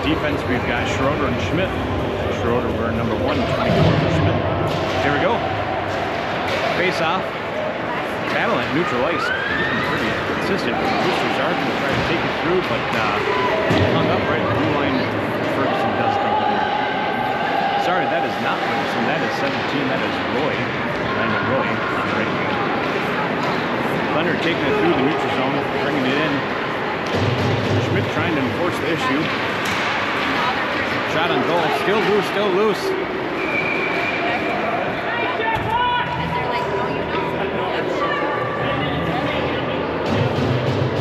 defense, we've got Schroeder and Schmidt. Schroeder wearing number 1, 24 for Schmidt. Here we go. Face off. Battle at neutral ice. Pretty consistent. Twisters are going to try to take it through, but hung up right at the blue line. Ferguson does think of it. Sorry, that is not Ferguson. That is 17. That is Rohe. Landon Rohe on the right wing. Thunder taking it through the neutral zone, bringing it in. Schmidt trying to enforce the issue. Shot on goal. Still loose, still loose.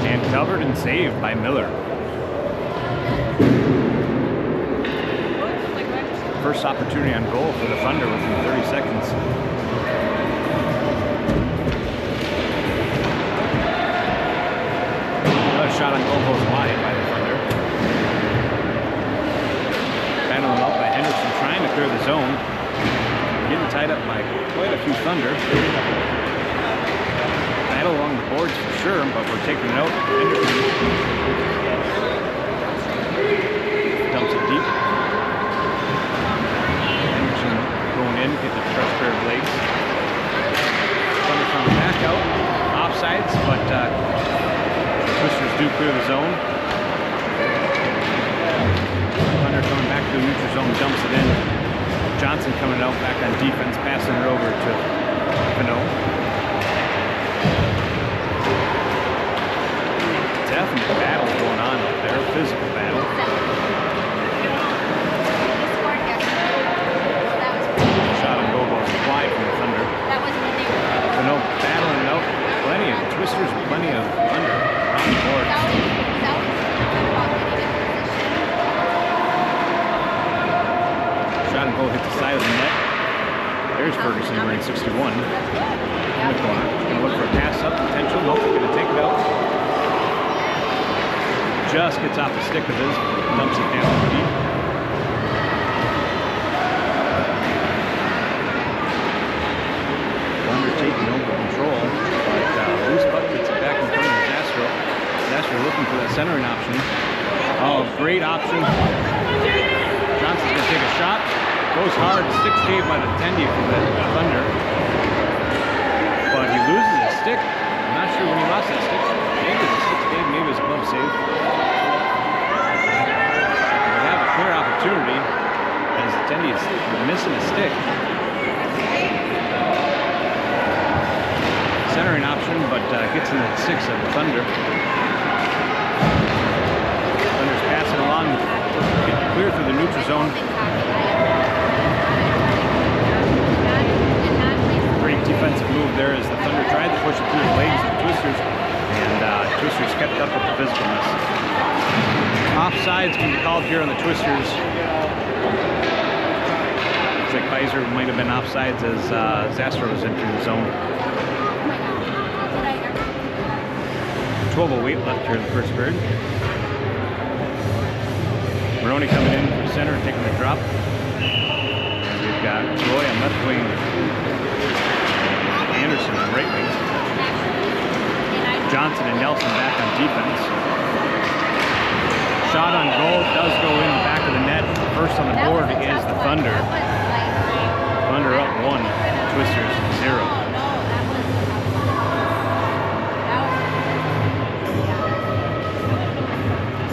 And covered and saved by Miller. First opportunity on goal for the Thunder within 30 seconds. Another shot on goal goes wide by the Thunder. Battling up by Hendrickson, trying to clear the zone. Getting tied up by quite a few Thunder. Battle along the boards for sure, but we're taking it out. Hendrickson dumps it deep. Hendrickson going in, getting a fresh pair of legs. Thunder coming back out. Offsides, but Twisters do clear the zone. Thunder coming back to the neutral zone, dumps it in. Johnson coming out back on defense, passing it over to Phenow. Definite battle going on up there, physical battle. Shot on goal goes wide from the Thunder. Phenow battling it out. Plenty of Twisters, plenty of Thunder on the board. Shot and goal hit the side of the net. There's Ferguson wearing 61 in the corner. Gonna look for a pass up potential. Nope, gonna take it out. Just gets off the stick of his, dumps it down deep. Thunder taking over control, but loose puck gets it back in front of Zastrow. Zastrow looking for that centering option. Oh, great option. Johnson's gonna take a shot. Goes hard, stick saved by the Tendy for the Thunder. But he loses his stick. I'm not sure when he lost that stick. Maybe it was a stick save, maybe it was a glove save. We have a clear opportunity as the Tendy is missing a stick. Centering option, but gets in the 6 of the Thunder. Thunder's passing along, getting clear through the neutral zone. Great defensive move there as the Thunder tried to push it through the legs of the Twisters, and Twisters kept up with the physicalness. Offsides can be called here on the Twisters. Looks like Kaiser might have been offsides as Zastrow was entering the zone. 12:08 left here in the first period. Moroni coming in from center, taking the drop. We've got Rohe on left wing, Anderson on right wing. Johnson and Nelson back on defense. Shot on goal does go in the back of the net. First on the board is the Thunder. Thunder up 1, Twisters 0.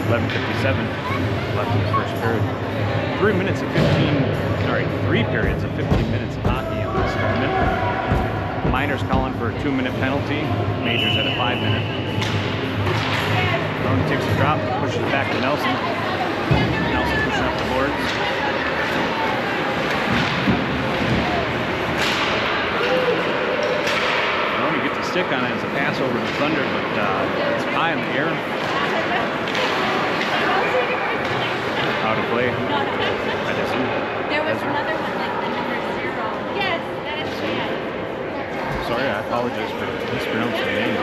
11:57 left in the first period. 3 periods of 15 minutes of hockey in this tournament. Miners calling for a 2-minute penalty. Majors at a 5-minute. Moroni takes a drop, pushes it back to Nelson. Nelson pushing up the boards. Moroni gets a stick on it as a pass over to Thunder, but it's high in the air. Out of play. There was another one like the number 0. Yes, that is bad. Sorry, I apologize for mispronouncing the name.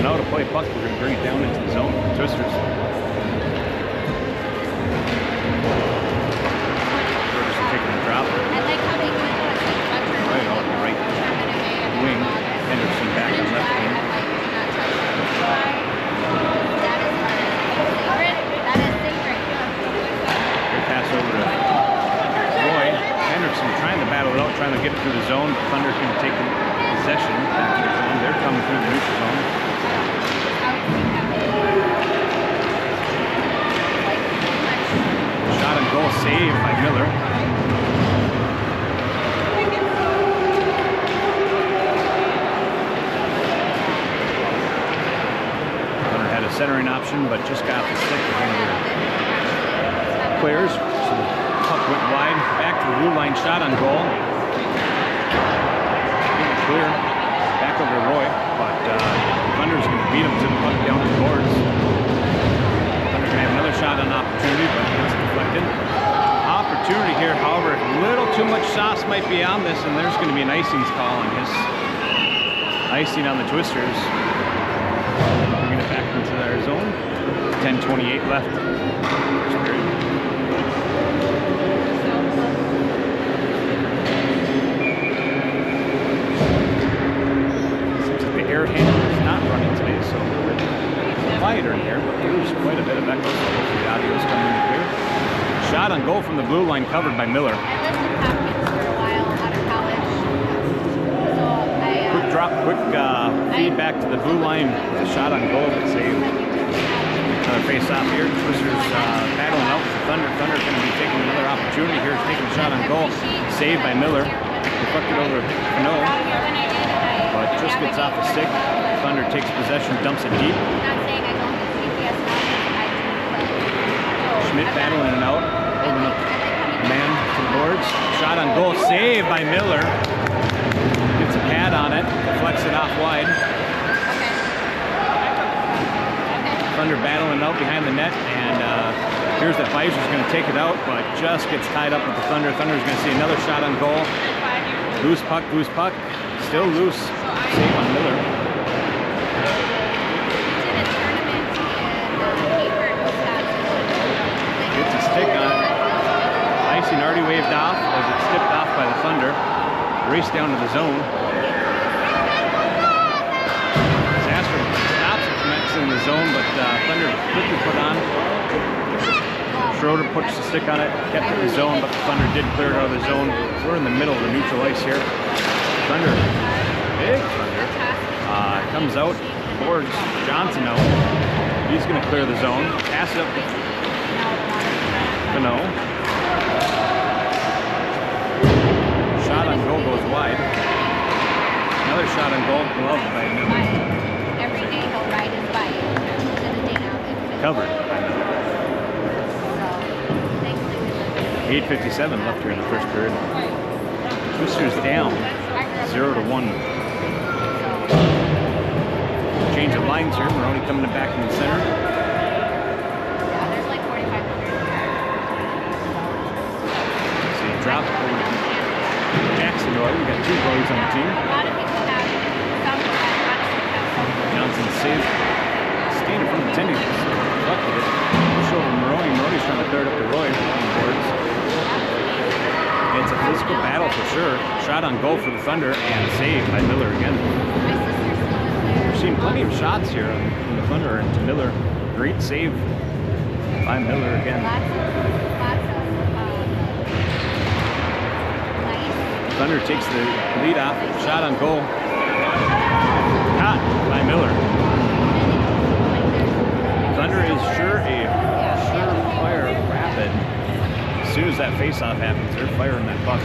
Now to play puck, we're going to bring it down into the zone. Twisters. Ferguson taking a drop. I like how they went get it through the zone. The Thunder can take possession back to the zone. They're coming through the neutral zone. Shot and goal save by Miller. Thunder had a centering option, but just got the stick of one of their players. So the puck went wide. Back to the blue line, shot on goal. Clear. Back over to Rohe, but Thunder's going to beat him to the puck down the boards. Thunder's going to have another shot on opportunity, but it's deflected. Opportunity here, however, a little too much sauce might be on this, and there's going to be an icing call on his icing on the Twisters. Bringing it back into their zone. 10:28 left. First period. Air handle is not running today, so it's quieter in here, but there's quite a bit of echo. Hopefully the audio is coming in clear. Shot on goal from the blue line, covered by Miller. I lived in Hopkins for a while out of college, so Quick drop, quick feed back to the blue line. The shot on goal, but saved. Another face off here. Twisters battling out with the Thunder. Thunder going to be taking another opportunity here. Taking a shot on goal, saved by Miller. Deflected over Phenow. But just gets off the stick. Thunder takes possession, dumps it deep. Schmidt battling it out, holding up man to the boards. Shot on goal, saved by Miller. Gets a pad on it, deflects it off wide. Thunder battling it out behind the net, and here's that Beiser's going to take it out, but just gets tied up with the Thunder. Thunder's going to see another shot on goal. Loose puck, still loose. Save on Miller. Gets a stick on it. Icing already waved off as it tipped off by the Thunder. Race down to the zone. Zastrow stops it from exiting the zone, but Thunder quickly put on. Schroeder puts the stick on it, kept it in the zone, but the Thunder did clear it out of the zone. We're in the middle of the neutral ice here. Thunder. Big Thunder. Comes out, boards Johnson out. He's going to clear the zone. Pass it up to Phenow. Shot on goal goes wide. Another shot on goal, gloved by Miller. Every day he'll ride his bike to the Dayton. Covered by Miller. 8:57 left here in the first period. Twisters down 0-1. Change of lines here. Moroni coming back in the center. Yeah, there's like 4,500. See, drop over to Jackson Rohe. We got two Rohes on the team. A lot of people have some Johnson saved. Standing from the tending. Lucked it. Push over Moroni. Moroni's trying to third up to Rohe on the boards. It's a physical battle for sure. Shot on goal for the Thunder and saved by Miller again. We're seeing plenty of shots here from the Thunder and to Miller. Great save by Miller again. Thunder takes the lead off. Shot on goal. Caught by Miller. Thunder is surefire rapid. As soon as that face-off happens, they're firing that puck.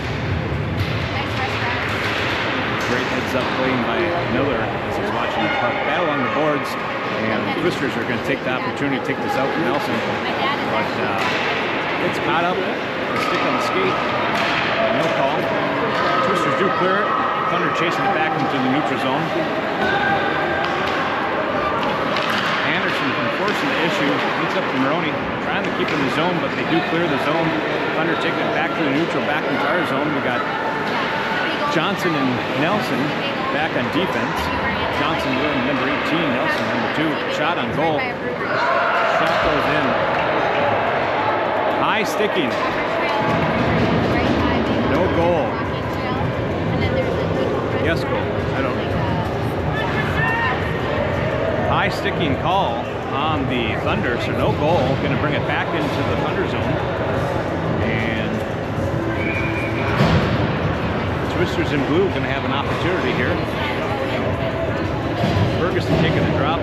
Great heads-up playing by Miller as he's watching the puck battle on the boards. And the Twisters are going to take the opportunity to take this out to Nelson. But it's caught up. The stick on the skate. No call. Twisters do clear it. Thunder chasing it back into the neutral zone. Anderson forcing the issue. Beats up to Moroni. Trying to keep in the zone, but they do clear the zone. Thunder taking it back to the neutral, back into our zone. We got Johnson and Nelson back on defense. Johnson wearing number 18, Nelson number 2. Shot on goal. Shot goes in. High sticking. No goal. Yes, goal. I don't know. High sticking call on the Thunder, so no goal. Going to bring it back into the Thunder zone. And Twisters in blue going to have an opportunity here. Ferguson taking a drop.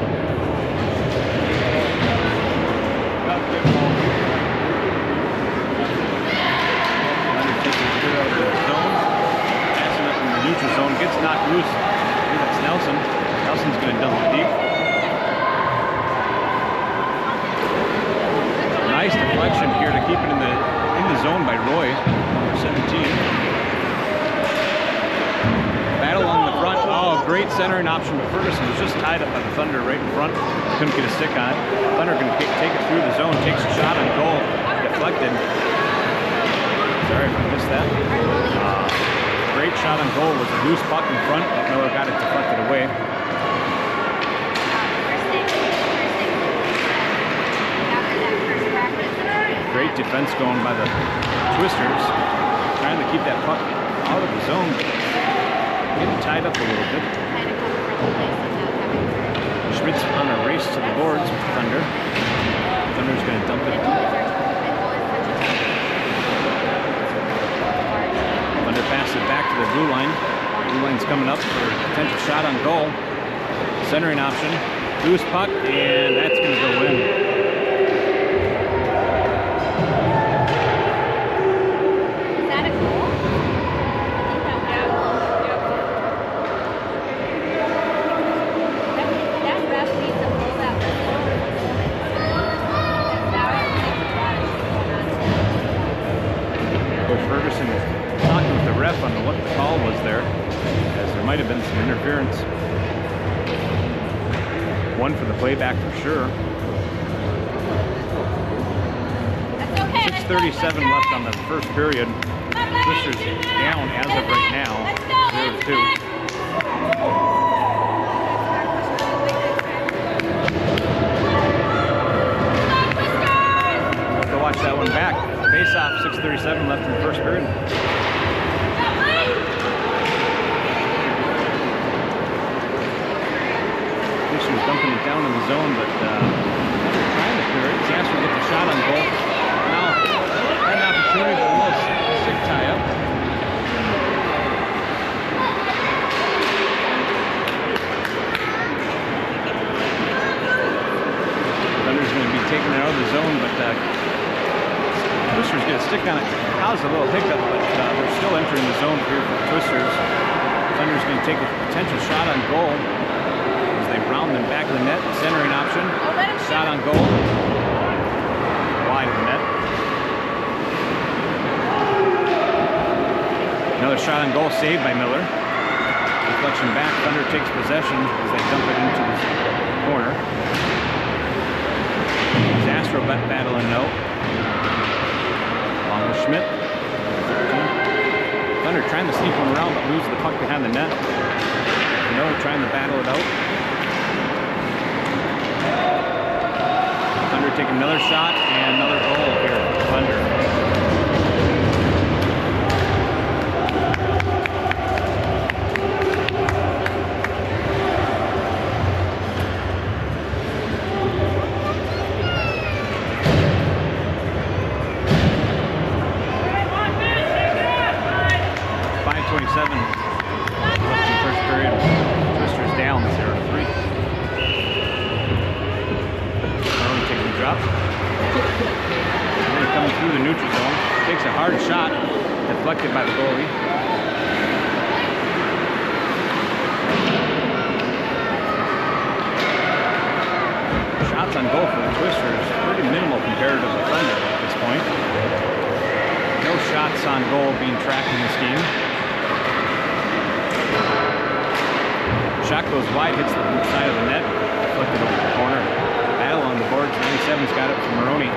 Passing up in the neutral zone, gets knocked loose. I think that's Nelson. Nelson's going to dump it deep. Nice deflection here to keep it in the zone by Rohe, number 17. Battle along the front. Oh, great centering option, but Ferguson was just tied up by the Thunder right in front. Couldn't get a stick on it. Thunder can take it through the zone, takes a shot on goal, deflected. Sorry if I missed that. Great shot on goal, was a loose puck in front, but Miller got it deflected away. Great defense going by the Twisters, trying to keep that puck out of the zone. Getting tied up a little bit. Schmidt's on a race to the boards with Thunder. Thunder's going to dump it. Thunder passes it back to the blue line. Blue line's coming up for a potential shot on goal. Centering option. Loose puck, and that's going to go in. Ferguson talking with the ref on what the call was there, as there might have been some interference. One for the playback for sure. 6:37 left on the first period. Twisters down as of right now, 0-2. Have to watch that one back. Face-off, 6:37 left in the first period. Twisters dumping it down in the zone, but trying to clear it. Zastrow gets a shot on goal. Now, had an opportunity, but a little stick tie-up. Thunder's going to be taking it out of the zone, but Twisters get a stick on it. Caused a little hiccup, but they're still entering the zone here for the Twisters. Thunder's going to take a potential shot on goal as they round them back of the net. Centering option. Shot on goal. Wide of the net. Another shot on goal saved by Miller. Deflection back. Thunder takes possession as they dump it into the corner. Zastrow battling out. Schmidt. Thunder trying to sneak one around, but loses the puck behind the net. Miller trying to battle it out. Thunder taking another shot and another goal here for Thunder. First period. Twisters down 0-3. Moroni taking a drop. Moroni coming through the neutral zone. Takes a hard shot, deflected by the goalie. Shots on goal for the Twisters, pretty minimal compared to the Thunder at this point. No shots on goal being tracked in this game. Shot goes wide, hits the side of the net, deflected over the corner. Battle on the boards. 97's got it from Moroni.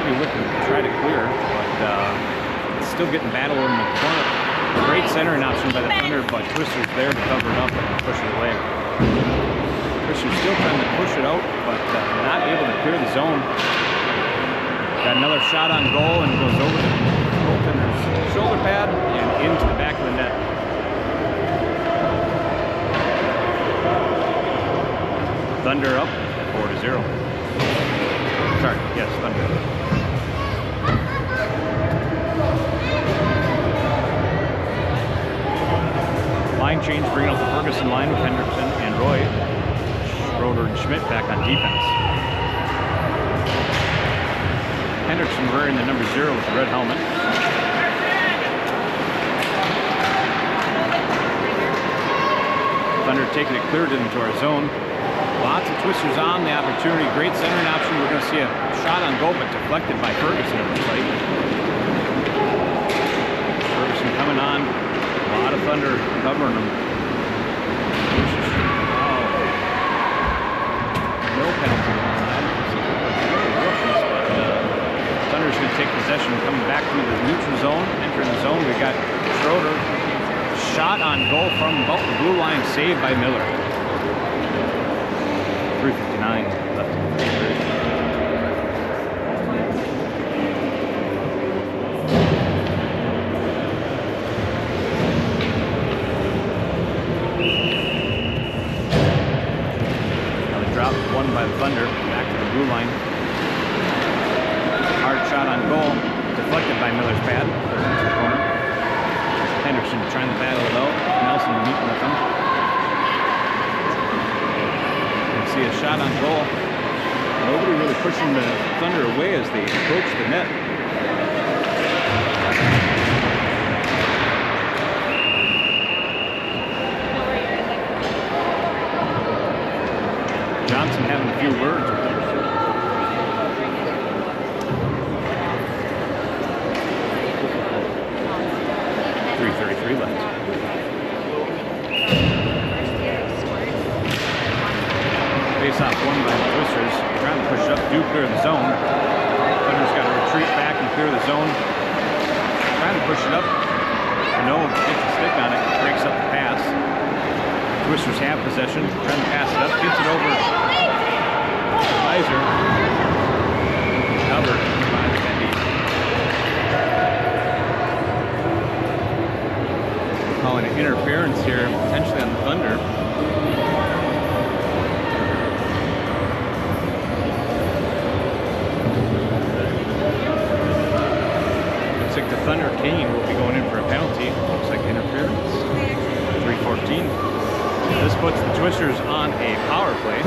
Maybe looking to try to clear, but it's still getting battled in the corner. Great centering option by the Thunder, but Twisters there to cover it up and push it away. Twisters still trying to push it out, but not able to clear the zone. Got another shot on goal and goes over the goaltender's shoulder pad and into the back of the net. Thunder up 4-0. Sorry, yes, Thunder. change, bringing up the Ferguson line with Hendrickson and Rohe. Schroeder and Schmidt back on defense. Hendrickson wearing the number 0 with the red helmet. Thunder taking it cleared into our zone. Lots of twisters on the opportunity. Great centering option. We're going to see a shot on goal, but deflected by Ferguson, it looks like. Ferguson coming on. A lot of Thunder covering him. Oh. No penalty on that. Thunder's going to take possession, coming back through the neutral zone, entering the zone. We got Schroeder. Shot on goal from about the blue line, saved by Miller. 3:59 left in the third. Now the drop won by the Thunder, back to the blue line. Hard shot on goal, deflected by Miller's pad, into the corner. Hendrickson trying to battle it out. Nelson meeting with him. You can see a shot on goal. Nobody really pushing the Thunder away as they approach the net. Johnson having a few words with them. 3:33 left. Face-off won by the Twisters. Trying to push up, do clear the zone. Thunder's got to retreat back and clear the zone. Trying to push it up. Phenow gets a stick on it, breaks up the pass. Twisters have possession, trying to pass it up, gets it over Kaiser. Covered by the Bendy. Calling an interference here, potentially on the Thunder. Looks like the Thunder Kane will be going in for a penalty. Looks like interference. 3:14. This puts the Twisters on a power play.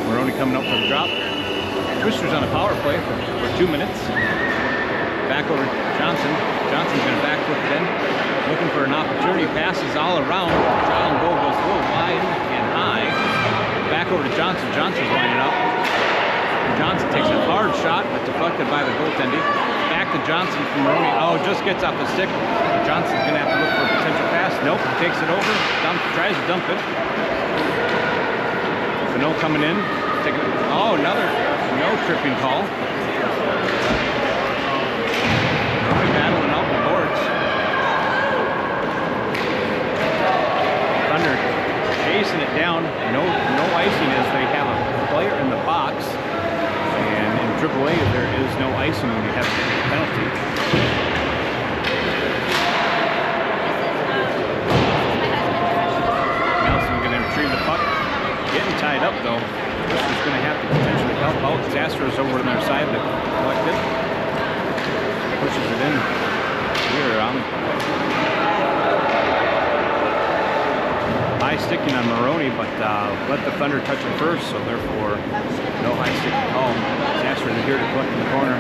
Moroni coming up for the drop. Twisters on a power play for 2 minutes. Back over Johnson. Johnson's going to back foot it in. Looking for an opportunity. Passes all around. Shot on goal goes a little wide and high. Back over to Johnson. Johnson's lining up. Johnson takes a hard shot, but deflected by the goaltender. Back to Johnson from Moroni. Oh, just gets off the stick. Johnson's going to have to look for a potential pass. Nope, takes it over. Tries to dump it. Phenow coming in. Oh, another no tripping call. Moroni battling out the boards. Thunder chasing it down. No icing as they have a player in the box. And in AAA, there is no icing when you have a penalty. Nelson going to retrieve the puck. Getting tied up, though. This is going to have to potentially help out. Zastrow's over on their side to collect it. Pushes it in here on the puck. High sticking on Moroni, but let the Thunder touch it first, so therefore no high sticking call. Zastrow is here to collect in the corner.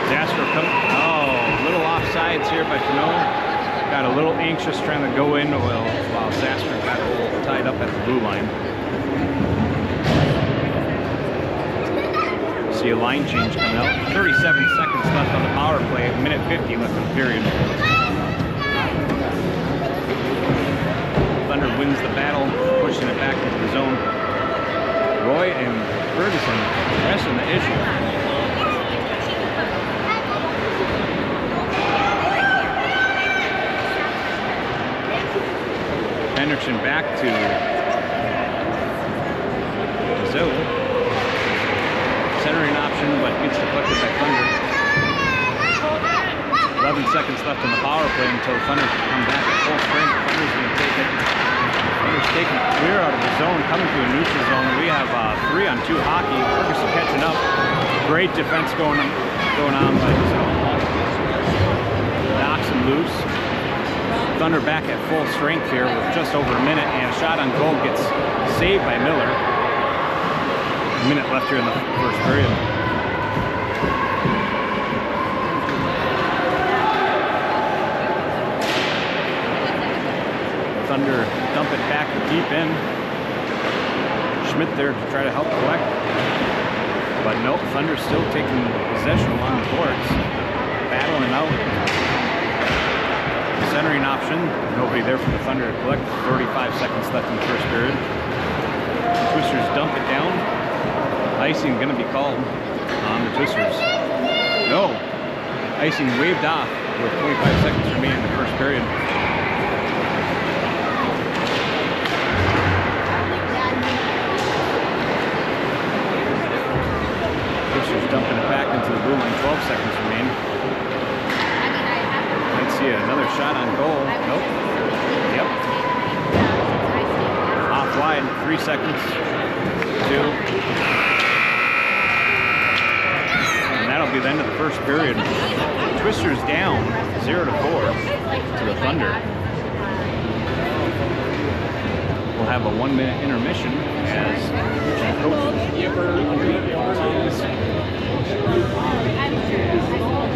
Zastrow coming. Oh, a little offsides here by Phenow. Got a little anxious trying to go in while Zastrow got a little tied up at the blue line. See a line change coming out. 37 seconds left on the power play. A minute 50 left in the period. Thunder wins the battle, pushing it back into the zone. Rohe and Ferguson pressing the issue. Hendrickson back to DeZeeuw. Centering option, but gets deflected by Thunder. 11 seconds left on the power play until Thunder come back at full strength. Thunder's going to take it. Thunder's taking it clear out of the zone, coming to a neutral zone. We have 3-on-2 hockey. Ferguson catching up. Great defense going on by the zone. Knocks him loose. Thunder back at full strength here with just over a minute, and a shot on goal gets saved by Miller. A minute left here in the first period. Thunder dump it back deep in. Schmidt there to try to help collect. But nope, Thunder's still taking possession along the boards. Battling out. Centering option. Nobody there for the Thunder to collect. 35 seconds left in the first period. Twisters dump it down. Icing going to be called on the Twisters. No. Icing waved off with 25 seconds remaining in the first period. Twisters dumping it back into the blue line. 12 seconds remain. Let's see another shot on goal. Nope. Yep. Off wide. 3 seconds. 2. And that'll be the end of the first period. Twisters down 0-4 to the Thunder. We'll have a 1-minute intermission as Coach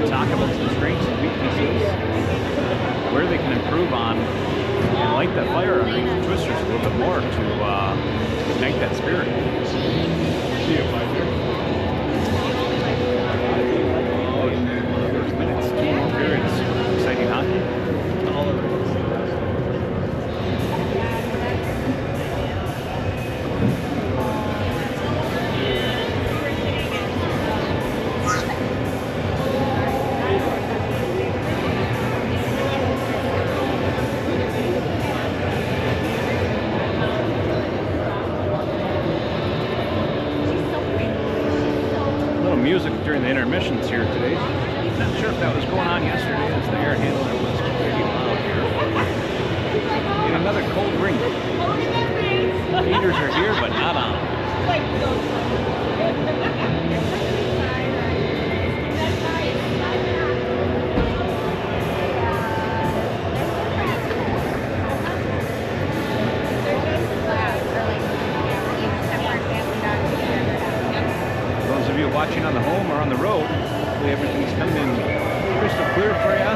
talk about the strengths and weaknesses, where they can improve on, and light that fire underneath the Twisters a little bit more to ignite that spirit. See you, first minutes, 2 more periods, exciting hockey. All over. Music during the intermissions here today. Not sure if that was going on yesterday as the air handler was pretty loud here. And another cold drink. Heaters are here, but not on. Watching on the home or on the road, hopefully everything's coming in crystal clear for you.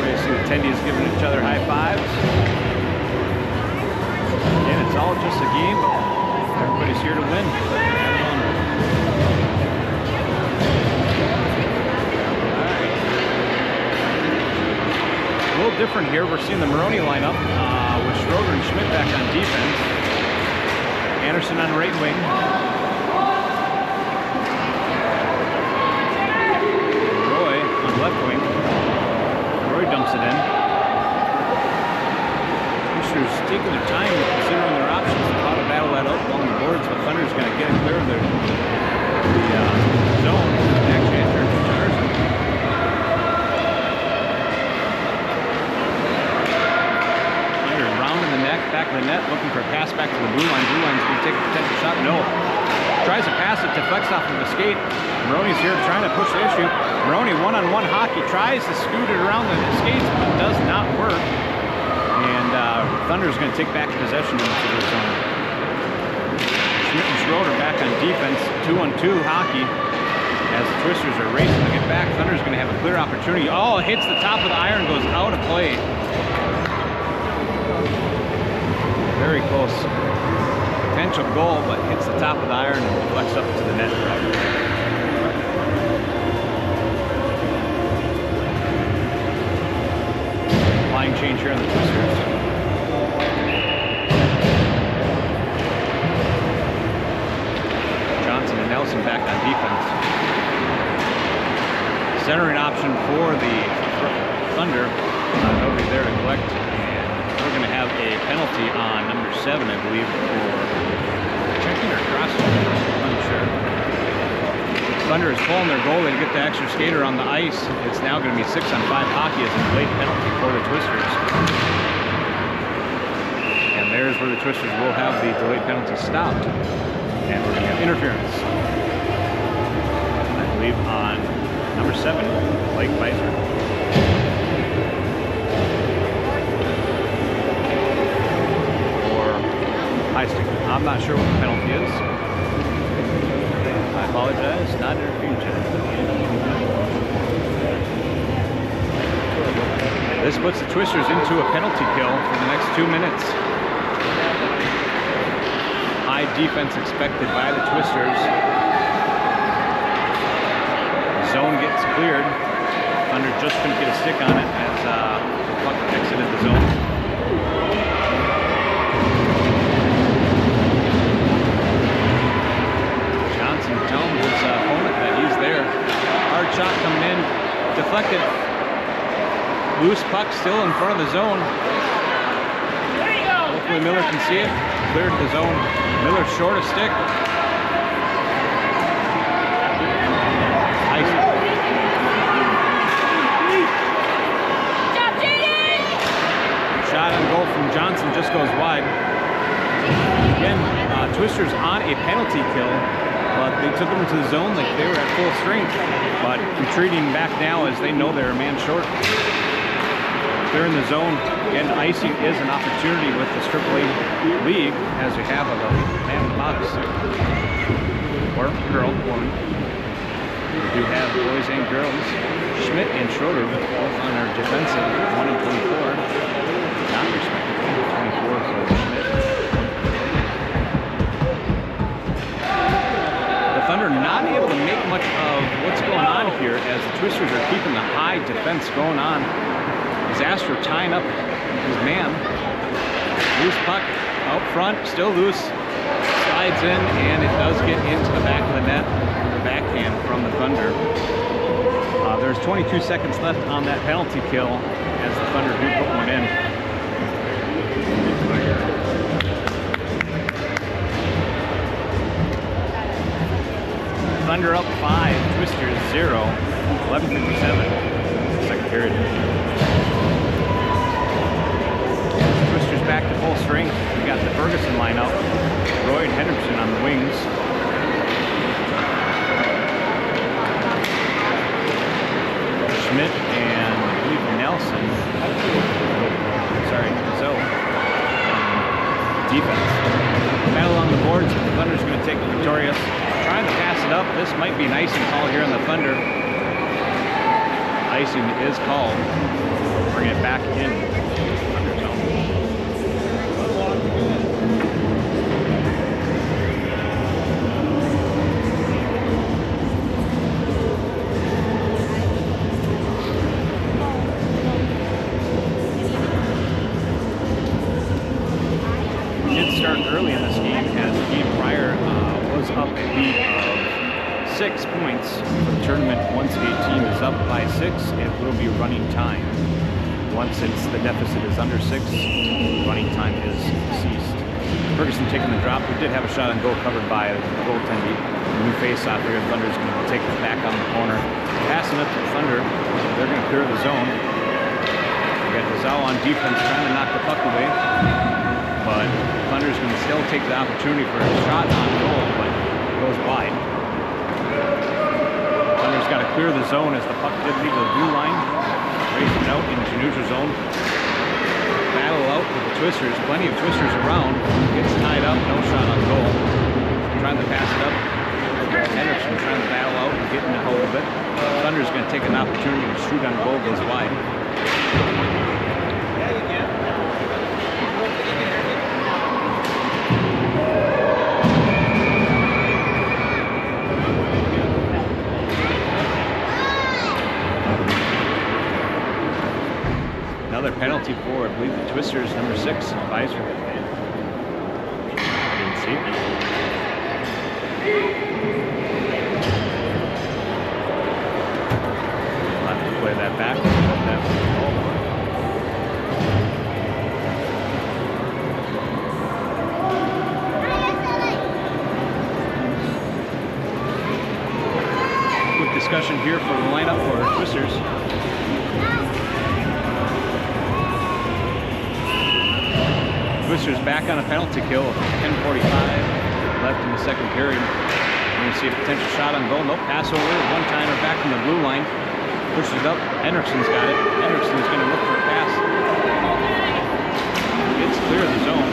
You see the attendees giving each other high fives. Again, it's all just a game, but everybody's here to win. Have fun. A little different here. We're seeing the Moroni lineup with Schroeder and Schmidt back on defense. Anderson on right wing. Rohe on left wing. Rohe dumps it in. Twisters taking their time considering their options of how to battle that out along the boards, but Thunder's going to get it clear of the zone. Actually, enter to charge. Back of the net, looking for a pass back to the blue line. Blue line's going to take a potential shot. No. Tries to pass it, deflects off of the skate. Moroni's here trying to push the issue. Moroni one-on-one hockey, tries to scoot it around the skates, but does not work. And Thunder's going to take back possession into the zone. Schmidt and Schroeder back on defense, 2-on-2 hockey. As the Twisters are racing to get back, Thunder's going to have a clear opportunity. Oh, it hits the top of the iron, goes out of play. Very close. Potential goal, but hits the top of the iron and deflects up to the net. Line change here on the Twisters. Johnson and Nelson back on defense. Centering option for the Thunder. Nobody there to collect. We're going to have a penalty on number 7, I believe, for checking or crossing? Unsure. Thunder is pulling their goalie to get the extra skater on the ice. It's now going to be 6-on-5 hockey as a delayed penalty for the Twisters. And there's where the Twisters will have the delayed penalty stopped. And we're going to have interference. I believe on number 7, Blake Biesell. Or high stick. I'm not sure what the penalty is. I apologize, not interfering. This puts the Twisters into a penalty kill for the next 2 minutes. High defense expected by the Twisters. Zone gets cleared. Thunder just couldn't get a stick on it as the puck exited the zone. Johnson telling his opponent that he's there. Hard shot coming in, deflected. Loose puck still in front of the zone. Hopefully Miller can see it. Cleared the zone. Miller short a stick. Shot on goal from Johnson just goes wide. Again, Twisters on a penalty kill, but they took them into the zone like they were at full strength, but retreating back now as they know they're a man short. They're in the zone, and icing is an opportunity with the AAA league as you have a man in the box. Or girl, woman. We do have boys and girls. Schmidt and Schroeder both on our defensive 1 and 24. Not respectively, 24 for Schmidt. The Thunder not able to make much of what's going on here as the Twisters are keeping the high defense going on. Zastrow tying up his man. Loose puck out front, still loose. Slides in, and it does get into the back of the net. Backhand from the Thunder. There's 22 seconds left on that penalty kill as the Thunder do put one in. Thunder up 5, Twisters 0, 11:57, second period. Twisters back to full strength. We got the Ferguson lineup. Rohe and Hendrickson on the wings. Schmidt and I believe Nelson. Sorry, DeZeeuw. Defense. Battle along the boards. The Thunder's going to take the victorious. Trying to pass it up. This might be an icing call here on the Thunder. Icing is called. Bring it back in. Thunder zone. Start early in this game as the game prior was up a lead of 6 points for the tournament. Once a team is up by 6, it will be running time. Once the deficit is under 6, running time is ceased. Ferguson taking the drop. We did have a shot on goal covered by the goaltender. New face-off here. The Thunder's going to take it back on the corner. Passing it to the Thunder. They're going to clear the zone. We got DeZeeuw on defense trying to knock the puck away. But Thunder's going to still take the opportunity for a shot on goal, but it goes wide. Thunder's got to clear the zone as the puck did leave the blue line. Raise it out into neutral zone. Battle out with the Twisters. Plenty of Twisters around. Gets tied up, no shot on goal. Trying to pass it up. Hendrickson trying to battle out and get in the hole a bit. Thunder's going to take an opportunity to shoot on goal, goes wide. Another penalty for, I believe, the Twisters, number 6, Biesell. I didn't see it. I'll have to play that back. Twisters back on a penalty kill. 10:45 left in the second period. We're going to see a potential shot on goal. Nope, pass over. One-timer back from the blue line. Pushes it up. Hendrickson's got it. Hendrickson's going to look for a pass. Gets clear of the zone.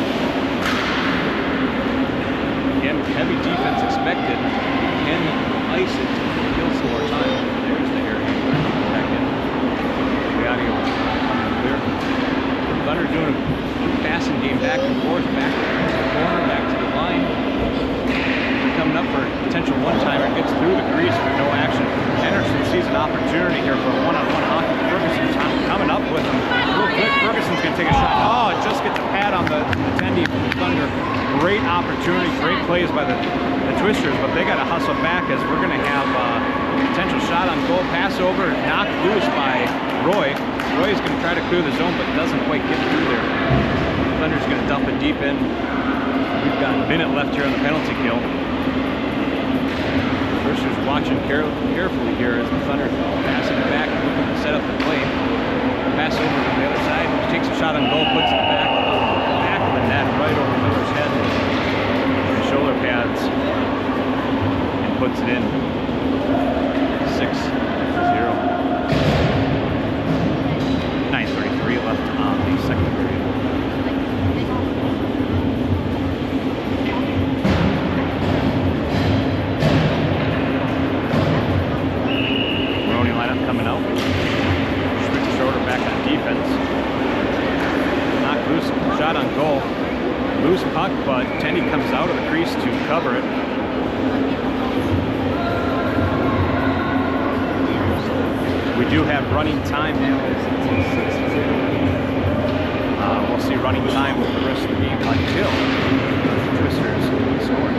Again, heavy defense expected. Can ice it to kill some more time. There's the air handler. Back in. The audio coming clear. Thunder doing a passing game back and forth. Back to the corner. Back to the line. Coming up for a potential one-timer. Gets through the crease, but no action. Anderson sees an opportunity here for a one-on-one hockey. Ferguson's coming up with him. Real quick, Ferguson's going to take a shot. Oh, it just gets a pad on the attendee from the Thunder. Great opportunity, great plays by the Twisters, but they got to hustle back as we're going to have a potential shot on goal. Pass over, knocked loose by Rohe. Rohe's going to try to clear the zone, but doesn't quite get through there. Thunder's going to dump it deep in. We've got a minute left here on the penalty kill. Twisters watching carefully here as the Thunder passing it back, looking to set up the play. Pass over to the other side, takes a shot on goal, puts it back of the net, right over Miller's head. Shoulder pads and puts it in. 6-0. 9:33 left on the second period. Moroni lineup coming out. Schmidt Schroeder back on defense. Knocked loose, shot on goal. Loose puck, but Tenny comes out of the crease to cover it. We do have running time now. We'll see running time with the rest of the game until the Twisters score.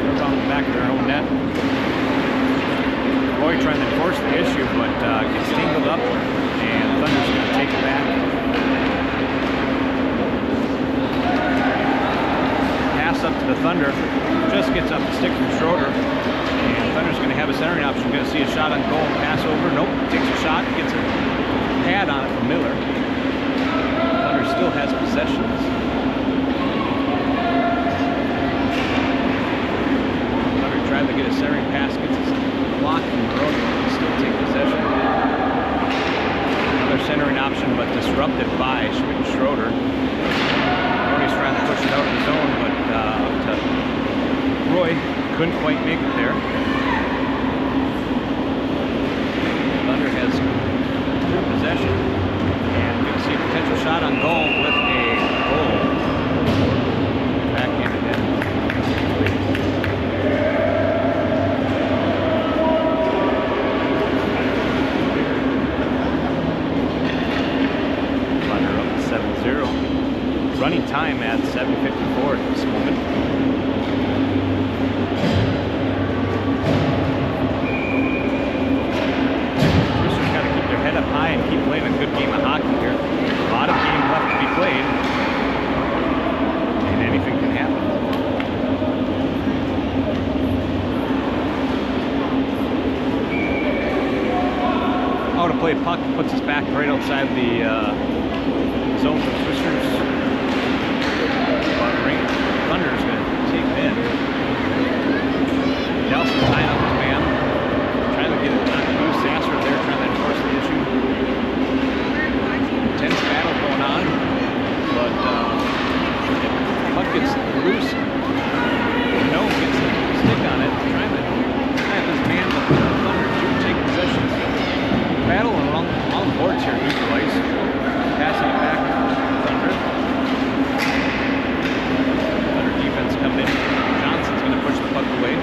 Goes on the back of their own net. Rohe trying to force the issue, but gets tangled up, and Thunder's going to take it back. Pass up to the Thunder, just gets up the stick from Schroeder, and Thunder's going to have a centering option. Going to see a shot on goal, pass over, nope, takes a shot, gets a pad on it from Miller. Thunder still has possessions. Thunder tried to get a centering pass, gets a block from Moroni, still take possession. Another centering option, but disrupted by Schmidt and Schroeder. Moroni's trying to push it out of the zone, but up to Rohe, couldn't quite make it there. Thunder has good possession, and we're going to see a potential shot on goal with a goal. Backhanded in. Running time at 7:54 at this moment. Twisters got to keep their head up high and keep playing a good game of hockey here. A lot of game left to be played, and anything can happen. Out of play puck puts us back right outside the zone for the Twisters. Thunder's going to take it in. Nelson tying up his man. Trying to get it knocked loose. Zastrow there trying to enforce the issue. Intense battle going on. But puck gets loose. No gets a stick on it. Trying to have his man, but Thunder do take possession. Battle along the boards here. Neutral ice. Passing it back. Thunder. Defense coming in. Johnson's going to push the puck away.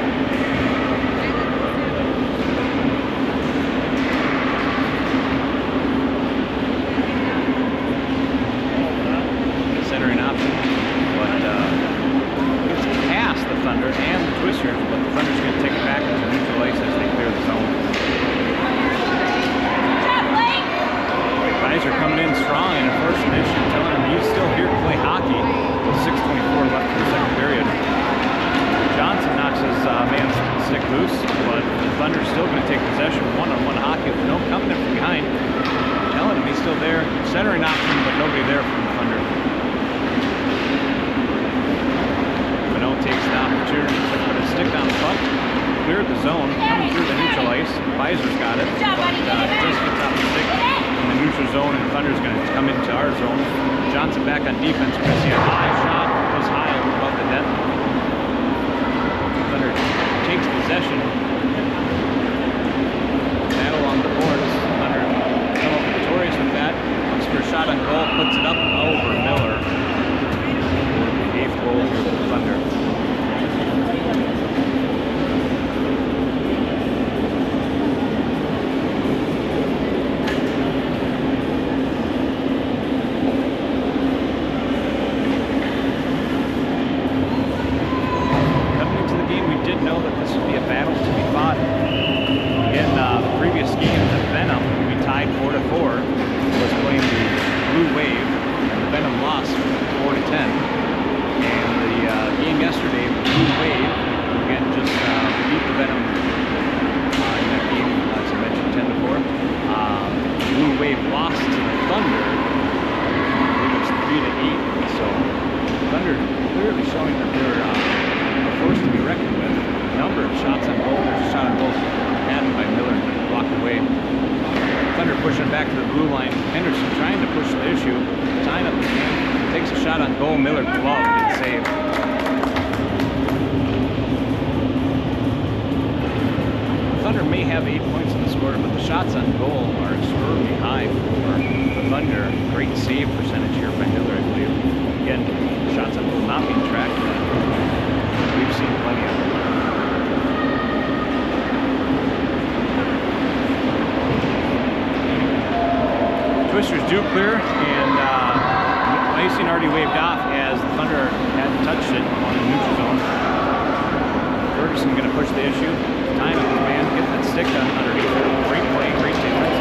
centering option, but nobody there from the Thunder. Phenow takes the opportunity to put a stick on the puck, cleared the zone, coming through the neutral ice. Biser's got it, but just gets off the stick in the neutral zone, and Thunder's going to come into our zone. Johnson back on defense. We're going to see a high shot, goes high above the net. Thunder takes possession. Battle on the boards. Thunder come up victorious with that. Looks for a shot on goal, puts it up over Miller. The 8th goal here for the Thunder. Do clear, and icing already waved off as the Thunder hadn't touched it on the neutral zone. Ferguson going to push the issue. Tying up his man, getting that stick done underneath. Great play, great defense.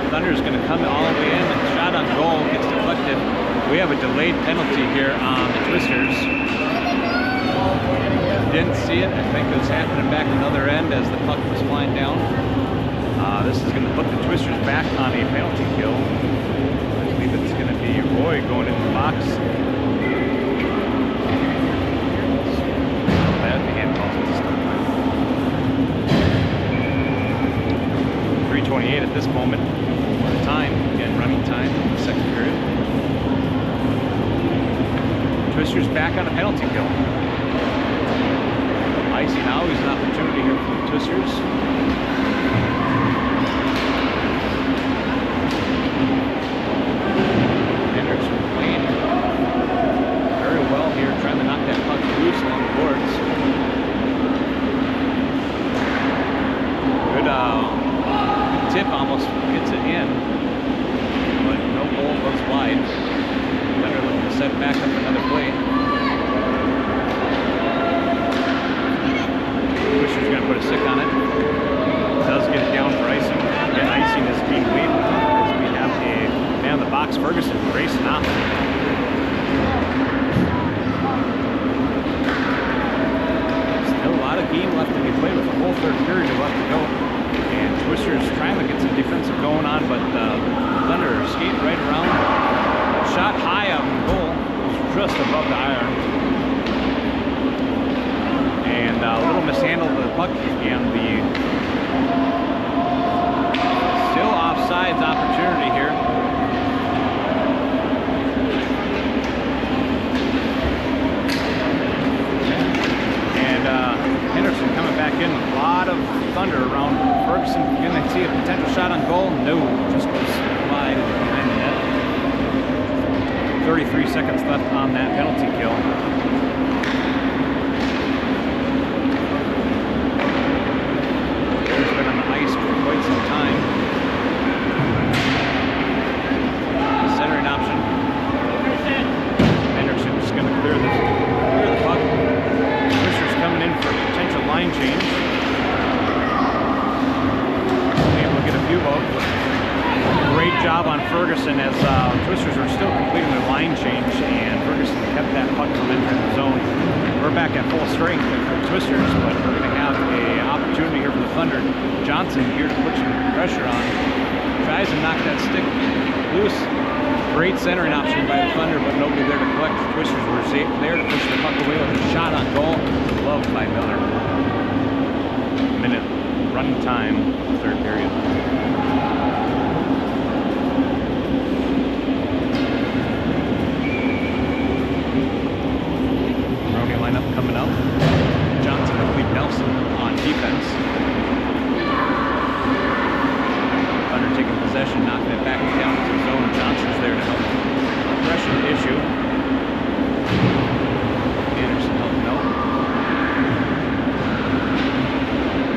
Thunder's going to come all the way in. Shot on goal gets deflected. We have a delayed penalty here on the Twisters. Didn't see it. I think it was happening back at the other end as the puck was flying down. This is going to put the Twisters back on a penalty kill. I believe it's going to be Rohe going into the box. Bad the hand calls this time. 3:28 at this moment. Time, again, running time in the second period. Twisters back on a penalty kill. Icy now is an opportunity here for the Twisters. Hendrickson playing very well here, trying to knock that puck loose along the boards. Good tip, almost gets it in, but no goal, goes wide. Thunder looking to set back up another play. Twisters going to put a stick on it. Does get it down for icing. Again, icing is being waved as we have a man in the box, Ferguson, racing off. Still a lot of game left to be played with a whole third period left to go. And Twisters trying to get some defensive going on, but Thunder skating right around. Shot high out in goal. Just above the iron. And a little mishandle of the puck, and the still offsides opportunity here. And Henderson coming back in, a lot of Thunder around Ferguson. Can they see a potential shot on goal? No, just goes wide behind the net. 33 seconds left on that penalty kill. There's been on the ice for quite some time. The centering option. Anderson just going to clear the puck. Twisters coming in for a potential line change. Able to get a few votes. Great job on Ferguson as Twisters are still completing their line change, and Ferguson kept that puck from entering the zone. We're back at full strength for Twisters, but we're going to have an opportunity here for the Thunder. Johnson Johnson here to put some pressure on. Tries to knock that stick loose. Great centering option by the Thunder, but nobody there to collect. The Twisters were there to push the puck away with a shot on goal. Loved by Miller. Minute running time, third period. Moroni lineup coming up. Johnson and Breckan Nelson on defense. Thunder taking possession, knocking it back down to the zone. Johnson's there to help pressure the issue. Anderson helping out.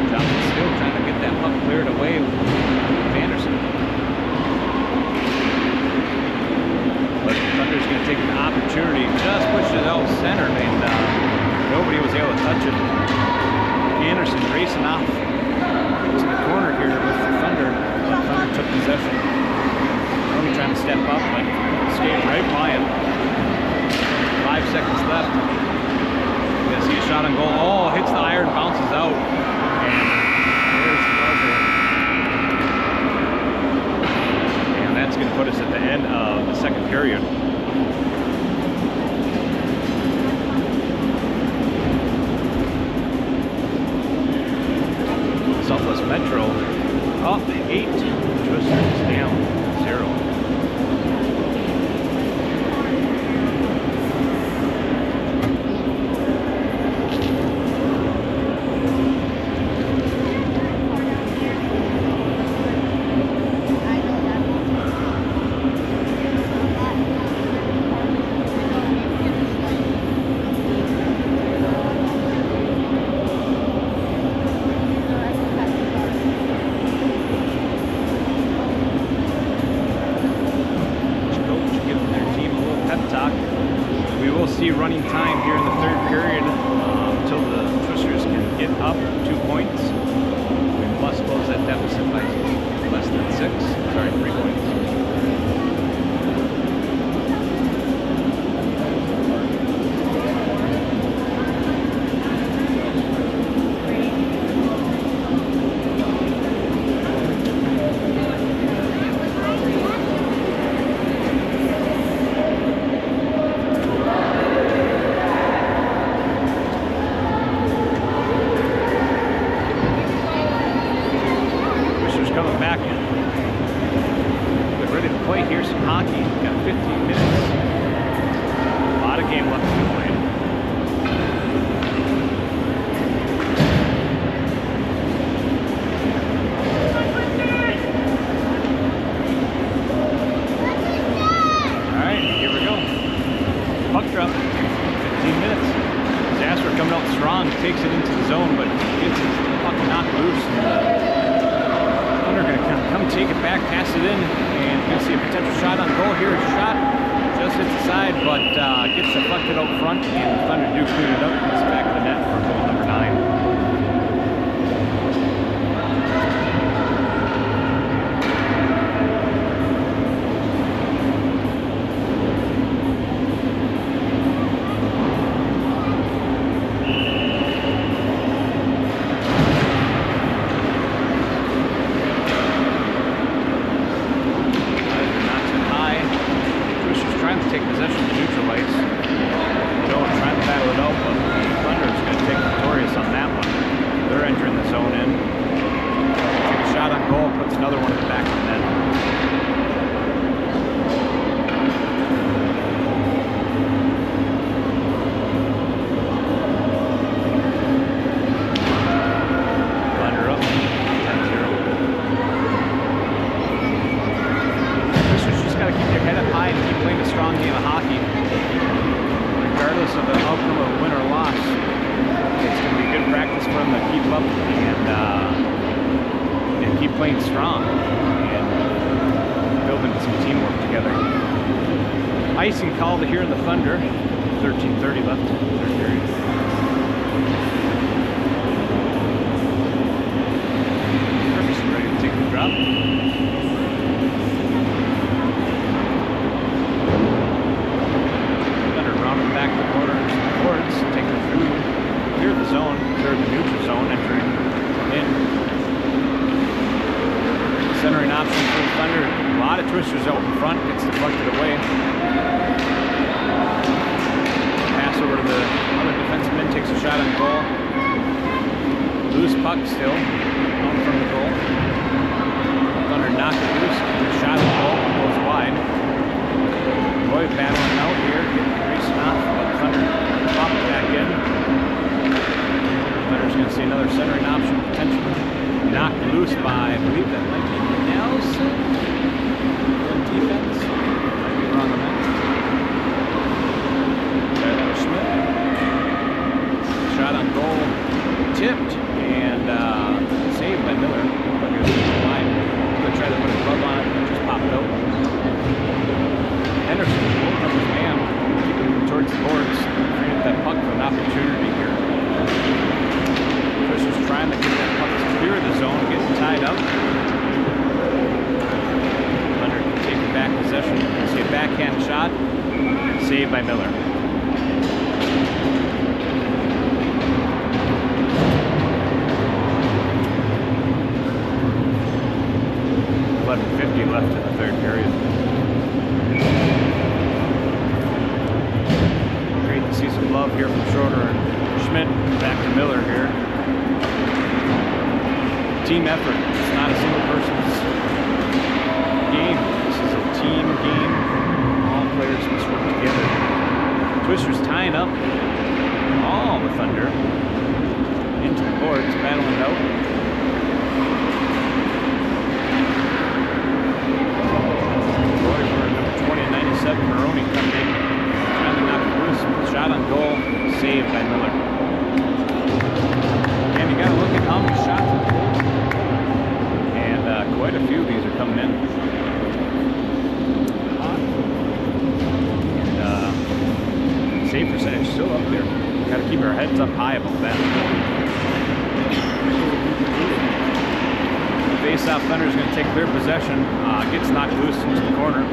Johnson still trying to get that puck cleared away with Anderson. But the Thunder's going to take an opportunity. Just pushed it out center, and nobody was able to touch it. Anderson racing off to the corner here with the Thunder. Thunder took possession. Moroni trying to step up, but skated right by him. 5 seconds left. You see a shot on goal. Oh, hits the iron, bounces out. And there's the buzzer. And that's going to put us at the end of the second period. Southwest Metro up 8, Twisters down 0. Running time here in the third period until the Twisters can get up 2 points. We must close that deficit by less than 3 points. Icing called here in the Thunder. 13:30 left, third period. Ferguson ready to take the drop. Thunder rounding back the corner towards, taking through, clear the zone, clear the neutral zone, entering in. Twisters out in front, gets deflected away. Pass over to the other defenseman, takes a shot on goal. Loose puck still, out from the goal. Thunder knocked it loose, shot at the goal, goes wide. Rohe battling out here, getting racing off, but Thunder pop it back in. Thunder's going to see another centering option potentially. Knocked loose by, I believe that might be Nelson. Good defense. Might be wrong on that. Rylan Schmidt. Shot on goal, tipped, and saved by Miller. But here's the line. Going to try to put a glove on it, and just pop it out. Henderson, holding up his man, keeping him towards the boards, created that puck for an opportunity here. Twisters trying to get that puck clear of the zone, getting tied up. Thunder can take it back possession. You see a backhand shot, saved by Miller. .50 left in the third period. Great to see some love here from Schroeder and Schmidt. Back to Miller here. Team effort. It's not a single person's game. This is a team game. All players must work together. Twisters tying up all the Thunder into the boards, battling it out. Moroni coming in, trying to knock it loose. Shot on goal, saved by Miller. And you got to look at how many shots on goal. And quite a few of these are coming in. And save percentage still up there. Got to keep our heads up high above that. Face-off, Thunder's going to take clear possession. Gets knocked loose into the corner.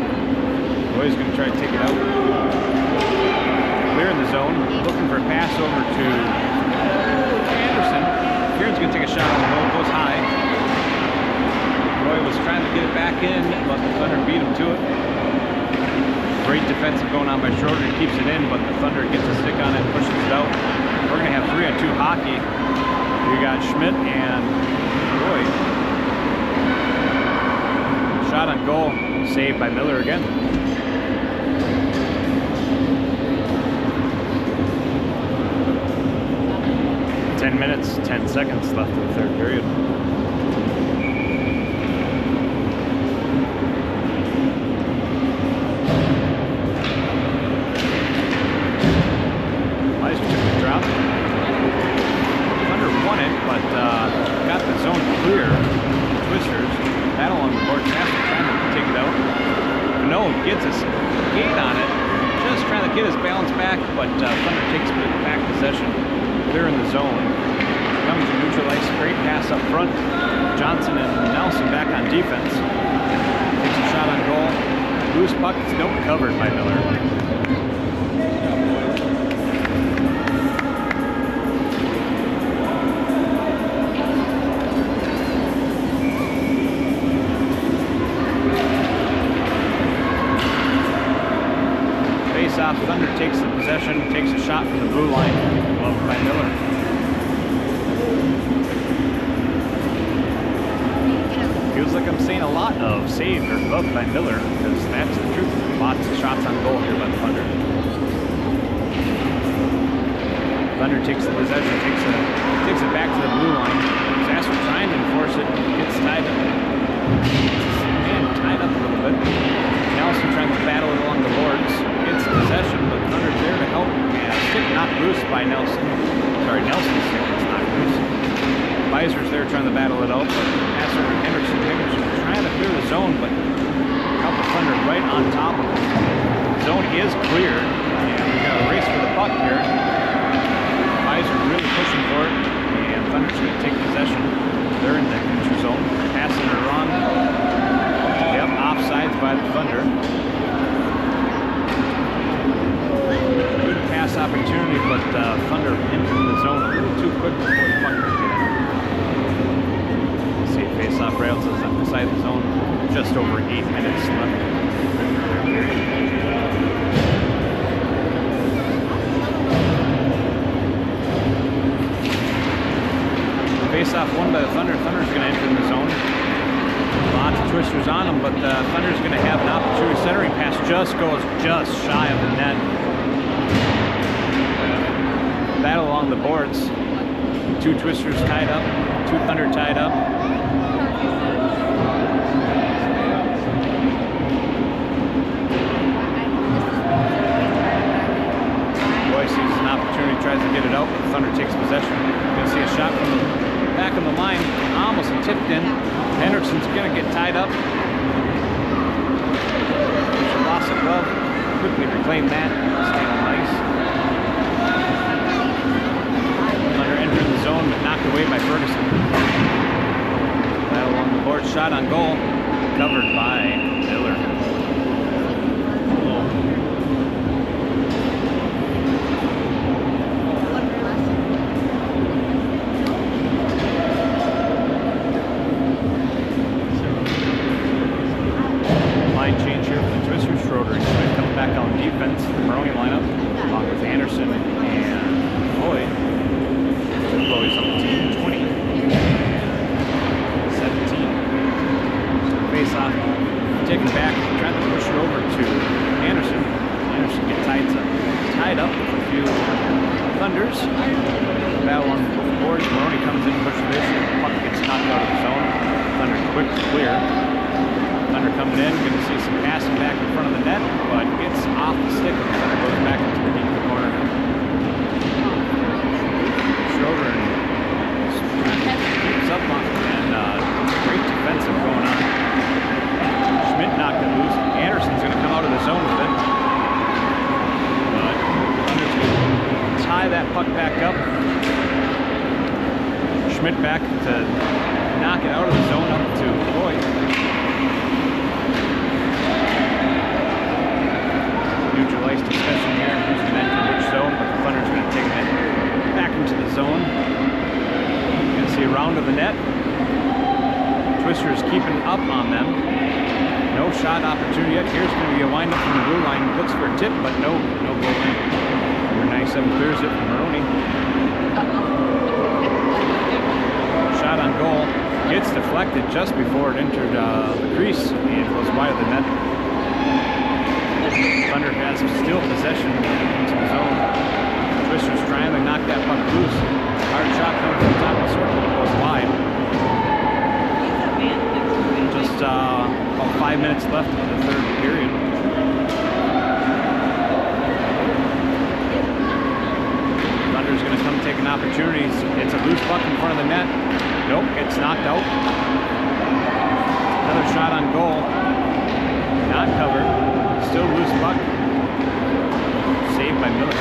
Rohe's going to try to take it out. Clear in the zone. Looking for a pass over to Anderson. Keiran's going to take a shot on the goal. Goes high. Rohe was trying to get it back in, but the Thunder beat him to it. Great defensive going on by Schroeder. He keeps it in, but the Thunder gets a stick on it, pushes it out. We're going to have 3-on-2 hockey. We got Schmidt and Rohe. Shot on goal. Saved by Miller again. 10 minutes, 10 seconds left in the third period. Weiser took the drop. Thunder won it, but got the zone clear. Twisters battle on the board. After trying to take it out. Phenow gets his gate on it. Just trying to get his balance back, but Thunder takes back possession. Clear in the zone. Comes to neutral ice. Great pass up front. Johnson and Nelson back on defense. Takes a shot on goal. Loose puck. Still covered by Miller. Face-off. Thunder takes the possession. Takes a shot from the blue line. Gloved by Miller. Feels like I'm saying a lot of saved or gloved by Miller, because that's the truth. Lots of shots on goal here by the Thunder. Thunder takes the possession, takes it back to the blue line. Zastrow trying to enforce it, gets tied up. And tied up a little bit. Nelson trying to battle it along the boards. Gets possession, but Thunder's there to help. And stick knocked loose by Nelson. Sorry, Nelson's stick gets knocked loose. Weiser's there trying to battle it out, but pass over to Hendrickson. Hendrickson trying to clear the zone, but couple Thunder right on top of it. The zone is cleared, and we got a race for the puck here. Weiser really pushing for it, and Thunder's going to take possession. They're in the neutral zone, passing it wrong. Yep, offsides by the Thunder. Good pass opportunity, but Thunder entered the zone a little too quick before the puck could get in. See face-off rails is inside the zone. just over 8 minutes left. Face-off won by the Thunder. Thunder's going to enter in the zone. Lots of twisters on them, but the Thunder's going to have an opportunity. Centering pass just goes just shy of the net. Battle along the boards. 2 twisters tied up, 2 Thunder tied up. Boy sees an opportunity, tries to get it out, but the Thunder takes possession. You can see a shot from the back of the line, almost tipped in. Hendrickson's going to get tied up. She lost a glove, quickly reclaimed that. Stay on ice. Thunder entered the zone, but knocked away by Ferguson. That along the board, shot on goal, covered by Miller. Schroeder and Schmidt coming back on defense. The Moroni lineup, along with Anderson and Lloyd. Lloyd's on the team, 20, 17. So face-off, taken back, trying to push it over to Anderson. Anderson gets tied up with a few Thunders. Battle on the boards. Moroni comes in, pushes this, and the puck gets knocked out of the zone. Thunder quick to clear. Thunder coming in, going to see some passing back in front of the net, but gets off the stick and Thunder goes back into the deep corner. Schroeder keeps up on it, and great defensive going on. Schmidt knocked it loose. Anderson's going to come out of the zone with it. But Thunder's going to tie that puck back up. Schmidt back to knock it out of the zone up to Lloyd. Neutral ice discussion here. Who's going to enter which zone, but the Thunder's going to take it back into the zone. You're going to see a round of the net. Twister is keeping up on them. No shot opportunity yet. Here's going to be a windup from the blue line. Looks for a tip, but no goal in. Number 97 clears it from Moroni. Shot on goal. Gets deflected just before it entered the crease and goes wide of the net. Thunder has still possession into the zone. Twister's trying to knock that puck loose. Hard shot coming from the top of the circle and goes wide. Just about 5 minutes left in the third period. Thunder's going to come take an opportunity. It's a loose puck in front of the net. Nope, gets knocked out. Another shot on goal. Not covered. Still loose puck. Saved by Miller.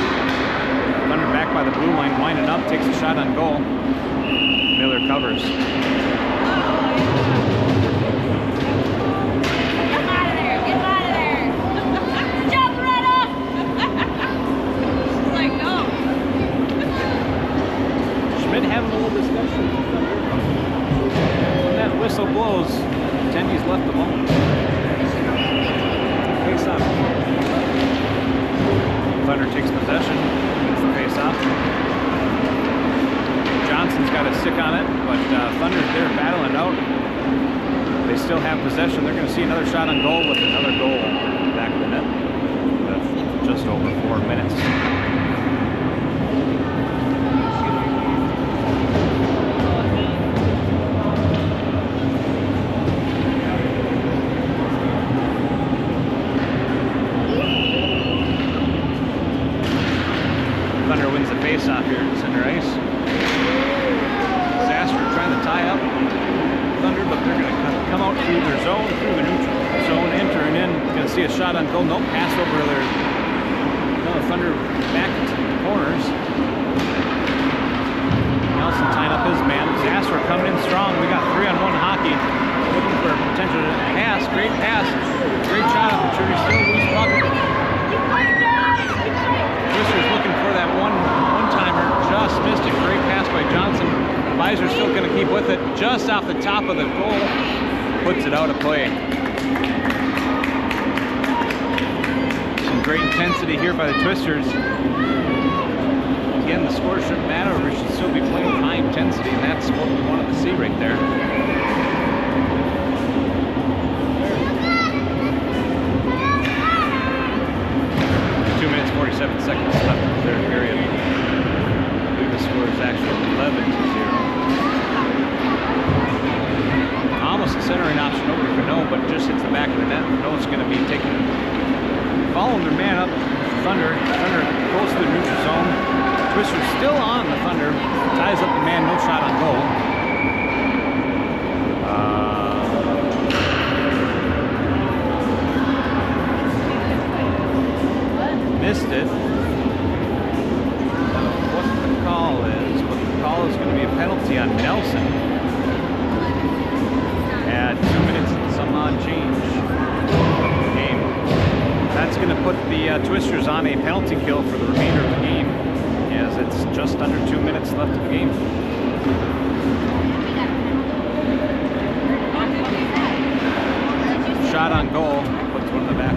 Thunder back by the blue line, winding up, takes a shot on goal. Miller covers. Get out of there! Get out of there! Jump, Loretta! She's like, no. Schmidt having a little discussion. When that whistle blows, Tendy's left alone. Face-off. Thunder takes possession. Gets the face-off. Johnson's got a stick on it, but Thunder's there battling out. They still have possession. They're going to see another shot on goal with another goal back of the net. That's just over 4 minutes. Thunder wins the face-off here at center ice. Zastrow trying to tie up Thunder, but they're going to come out through their zone, through the neutral zone, entering in. Going to see a shot on goal. No pass over there. No, Thunder back into the corners. Nelson tying up his man. Zastrow coming in strong. We got 3-on-1 hockey. Looking for a potential pass. Great pass. Great shot opportunity. Still loose puck. Twister's looking for that one-timer. Just missed it. Great pass by Johnson. Visor's still going to keep with it. Just off the top of the goal. puts it out of play. Some great intensity here by the Twisters. Again, the score shouldn't matter. We should still be playing high intensity, and that's what we wanted to see right there. 2 minutes, 47 seconds left in the third period. I believe the score is actually 11-0. Almost a centering option over to Phenow, but just hits the back of the net. Phenow's going to be following their man up. Thunder close to the neutral zone. Twisters still on the Thunder. Ties up the man, no shot on goal. Missed it. What the call is, but the call is going to be a penalty on Nelson. At 2 minutes and some odd change game. That's going to put the Twisters on a penalty kill for the remainder of the game, as it's just under 2 minutes left of the game. Shot on goal, puts one in the back.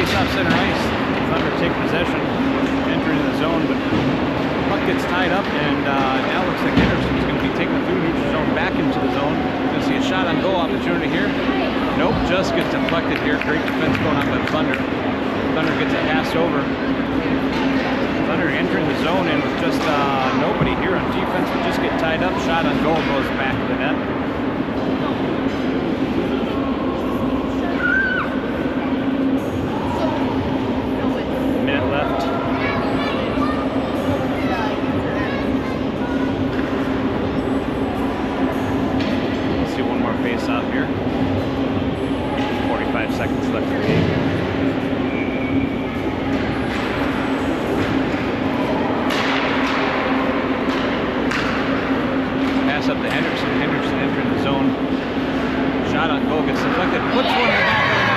Off center ice, Thunder take possession, entering the zone, but puck gets tied up, and now looks like Henderson's going to be taken through neutral zone back into the zone. Going to see a shot on goal opportunity here. Nope, just gets deflected here. Great defense going on by the Thunder. Thunder gets it passed over. Thunder entering the zone, and with just nobody here on defense, will just get tied up. Shot on goal goes back to the net. Left. Let's see one more face off here. 45 seconds left in the game. Pass up to Hendrickson. Hendrickson entering the zone. Shot on goal gets deflected. Puts one in the back of the net.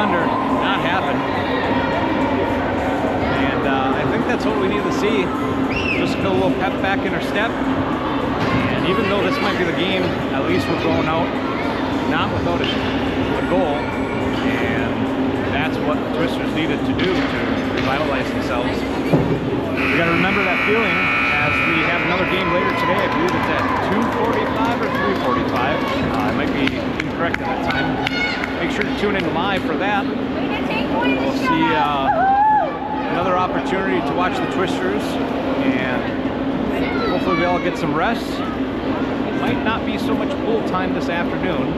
Thunder, not happen. And I think that's what we need to see. Just feel a little pep back in our step. And even though this might be the game, at least we're going out not without a goal. And that's what the Twisters needed to do to revitalize themselves. We got to remember that feeling as we have another game later today. I believe it's at 2:45 or 3:45. I might be incorrect at that time. Make sure to tune in live for that. We'll see another opportunity to watch the Twisters, and hopefully we all get some rest. Might not be so much pool time this afternoon,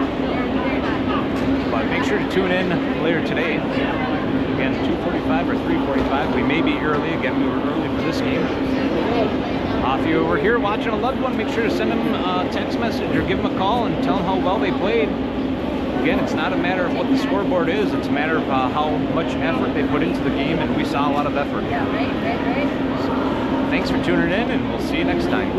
but make sure to tune in later today. Again, 2:45 or 3:45. We may be early. Again, we were early for this game. If you were here watching a loved one, make sure to send them a text message or give them a call and tell them how well they played. Again, it's not a matter of what the scoreboard is, it's a matter of how much effort they put into the game, and we saw a lot of effort. So, thanks for tuning in, and we'll see you next time.